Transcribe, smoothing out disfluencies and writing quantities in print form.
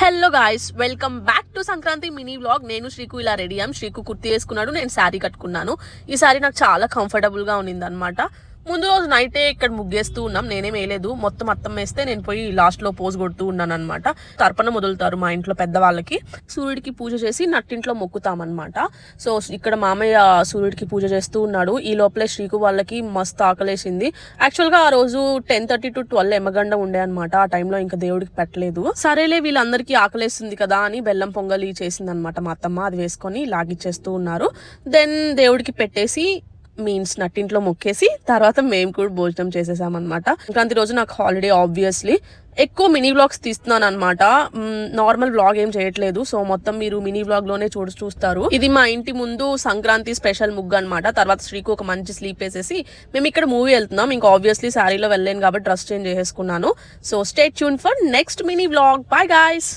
Hello guys, welcome back to Sankranti mini vlog. నేను శ్రీకు ఇలా ready అయ్యాం. శ్రీకు కుర్తీ వేసుకున్నాడు, నేను శారీ కట్టుకున్నాను. ఈ శారీ నాకు చాలా కంఫర్టబుల్ గా ఉన్నింది అనమాట. ముందు రోజు నైటే ఇక్కడ ముగ్గేస్తూ ఉన్నాం. నేనేం వేయలేదు, మొత్తం అత్తం వేస్తే నేను పోయి లాస్ట్ లో పోజ్ కొడుతూ ఉన్నాను అనమాట. తర్పణం వదులుతారు మా ఇంట్లో పెద్దవాళ్ళకి. సూర్యుడికి పూజ చేసి నట్టింట్లో మొక్కుతామన్నమాట. సో ఇక్కడ మామయ్య సూర్యుడికి పూజ చేస్తూ ఉన్నాడు. ఈ లోపలే శ్రీకు వాళ్ళకి మస్తు ఆకలేసింది. యాక్చువల్ గా ఆ రోజు 10:30 to 12 ఎమగండ ఉండే అనమాట. ఆ టైంలో ఇంకా దేవుడికి పెట్టలేదు. సరేలే వీళ్ళందరికీ ఆకలేస్తుంది కదా అని బెల్లం పొంగలి చేసింది అనమాట మా అత్తమ్మ. అది వేసుకొని లాగిచ్చేస్తూ ఉన్నారు. దెన్ దేవుడికి పెట్టేసి మీన్స్ నట్టింట్లో మొక్కేసి తర్వాత మేము కూడా భోజనం చేసేసామన్నమాట. సంక్రాంతి రోజు నాకు హాలిడే. ఆబ్వియస్లీ ఎక్కువ మినీ వ్లాగ్స్ తీస్తున్నాను అనమాట. నార్మల్ వ్లాగ్ ఏం చేయట్లేదు. సో మొత్తం మీరు మినీ వ్లాగ్ లోనే చూస్తారు. ఇది మా ఇంటి ముందు సంక్రాంతి స్పెషల్ ముగ్గు అనమాట. తర్వాత శ్రీకు ఒక మంచి స్లీప్ వేసేసి మేము ఇక్కడ మూవీ వెళ్తున్నాం. ఇంకా ఆబ్వియస్లీ శారీలో వెళ్ళలేను కాబట్టి డ్రెస్ చేంజ్ చేసేసుకున్నాను. So stay tune for next mini vlog. By guys.